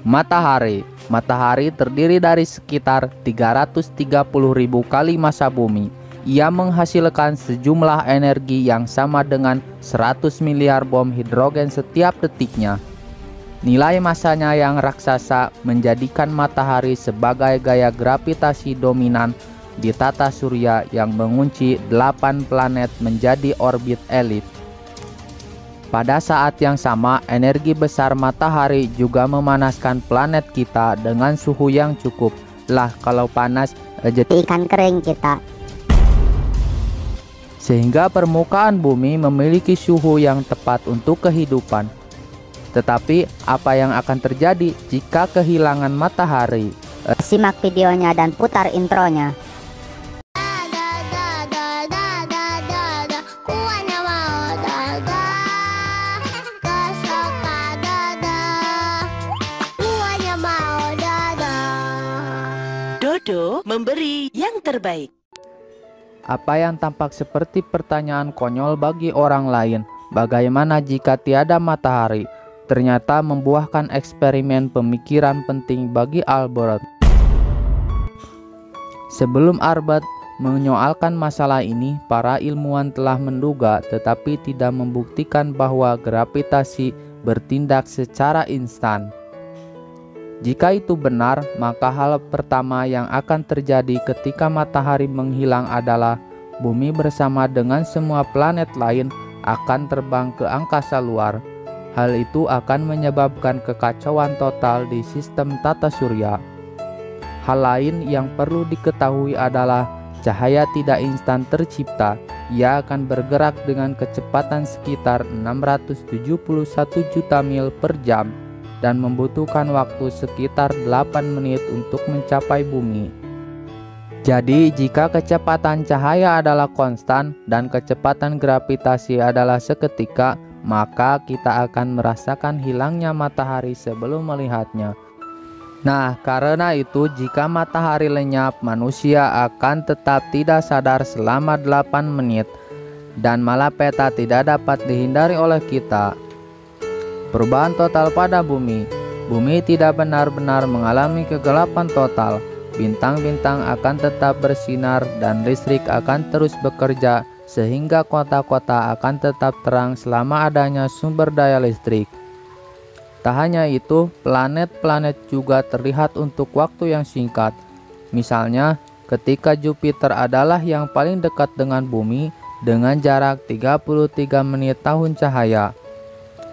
Matahari. Matahari terdiri dari sekitar 330.000 kali massa bumi. Ia menghasilkan sejumlah energi yang sama dengan 100 miliar bom hidrogen setiap detiknya. Nilai massanya yang raksasa menjadikan matahari sebagai gaya gravitasi dominan di tata surya yang mengunci 8 planet menjadi orbit elipse. Pada saat yang sama, energi besar matahari juga memanaskan planet kita dengan suhu yang cukup. Lah, kalau panas, jadi Ikan kering kita. sehingga permukaan bumi memiliki suhu yang tepat untuk kehidupan. Tetapi, apa yang akan terjadi jika kehilangan matahari? Simak videonya dan putar intronya. Dodo memberi yang terbaik. Apa yang tampak seperti pertanyaan konyol bagi orang lain, bagaimana jika tiada matahari, ternyata membuahkan eksperimen pemikiran penting bagi Albert. Sebelum Albert menyoalkan masalah ini, para ilmuwan telah menduga tetapi tidak membuktikan bahwa gravitasi bertindak secara instan. Jika itu benar, maka hal pertama yang akan terjadi ketika matahari menghilang adalah bumi bersama dengan semua planet lain akan terbang ke angkasa luar. Hal itu akan menyebabkan kekacauan total di sistem tata surya. Hal lain yang perlu diketahui adalah cahaya tidak instan tercipta. Ia akan bergerak dengan kecepatan sekitar 671 juta mil per jam dan membutuhkan waktu sekitar 8 menit untuk mencapai bumi. Jadi, jika kecepatan cahaya adalah konstan dan kecepatan gravitasi adalah seketika, maka kita akan merasakan hilangnya matahari sebelum melihatnya. Nah, karena itu jika matahari lenyap, manusia akan tetap tidak sadar selama 8 menit dan malapeta tidak dapat dihindari oleh kita. Perubahan total pada bumi. Bumi tidak benar-benar mengalami kegelapan total. Bintang-bintang akan tetap bersinar dan listrik akan terus bekerja sehingga kota-kota akan tetap terang selama adanya sumber daya listrik. Tak hanya itu, planet-planet juga terlihat untuk waktu yang singkat. Misalnya, ketika Jupiter adalah yang paling dekat dengan bumi dengan jarak 33 menit tahun cahaya.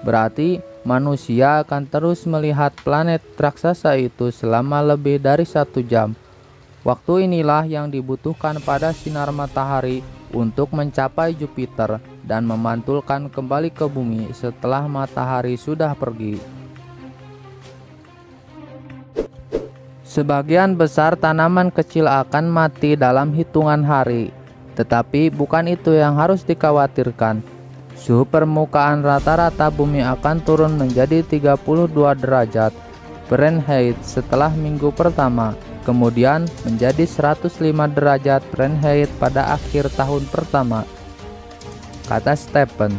Berarti manusia akan terus melihat planet raksasa itu selama lebih dari 1 jam. Waktu inilah yang dibutuhkan pada sinar matahari untuk mencapai Jupiter dan memantulkan kembali ke bumi setelah matahari sudah pergi. Sebagian besar tanaman kecil akan mati dalam hitungan hari, tetapi bukan itu yang harus dikhawatirkan. Suhu permukaan rata-rata bumi akan turun menjadi 32 derajat Fahrenheit setelah minggu pertama, kemudian menjadi 105 derajat Fahrenheit pada akhir tahun pertama, kata Stephen.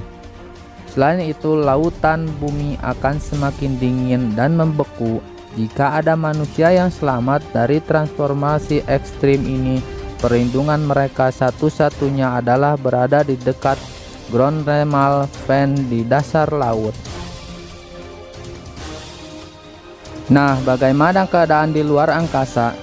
Selain itu, lautan bumi akan semakin dingin dan membeku. Jika ada manusia yang selamat dari transformasi ekstrim ini, perlindungan mereka satu-satunya adalah berada di dekat ground thermal fan di dasar laut. Nah, bagaimana keadaan di luar angkasa?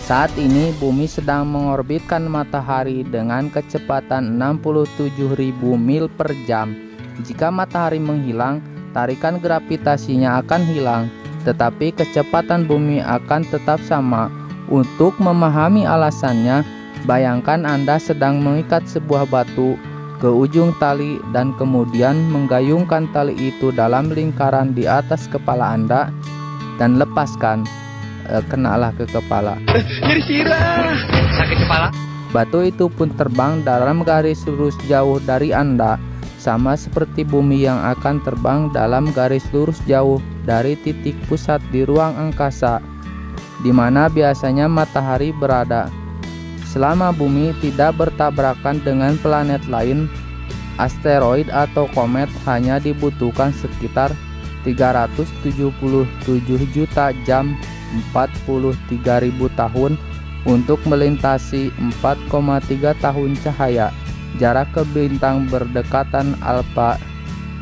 Saat ini bumi sedang mengorbitkan matahari dengan kecepatan 67.000 mil per jam. Jika matahari menghilang, tarikan gravitasinya akan hilang, tetapi kecepatan bumi akan tetap sama. Untuk memahami alasannya, bayangkan Anda sedang mengikat sebuah batu ke ujung tali dan kemudian menggayungkan tali itu dalam lingkaran di atas kepala Anda dan lepaskan. Kenalah ke kepala. Jadi sirah, sakit kepala. Batu itu pun terbang dalam garis lurus jauh dari Anda, sama seperti bumi yang akan terbang dalam garis lurus jauh dari titik pusat di ruang angkasa, di mana biasanya matahari berada. Selama bumi tidak bertabrakan dengan planet lain, asteroid atau komet hanya dibutuhkan sekitar 377 juta jam 43.000 tahun untuk melintasi 4,3 tahun cahaya jarak ke bintang berdekatan Alpha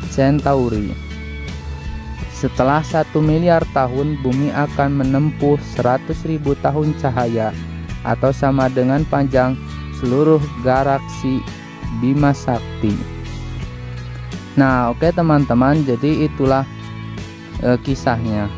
Centauri. Setelah 1 miliar tahun, bumi akan menempuh 100.000 tahun cahaya atau sama dengan panjang seluruh galaksi Bima Sakti. Nah, oke teman-teman, jadi itulah kisahnya.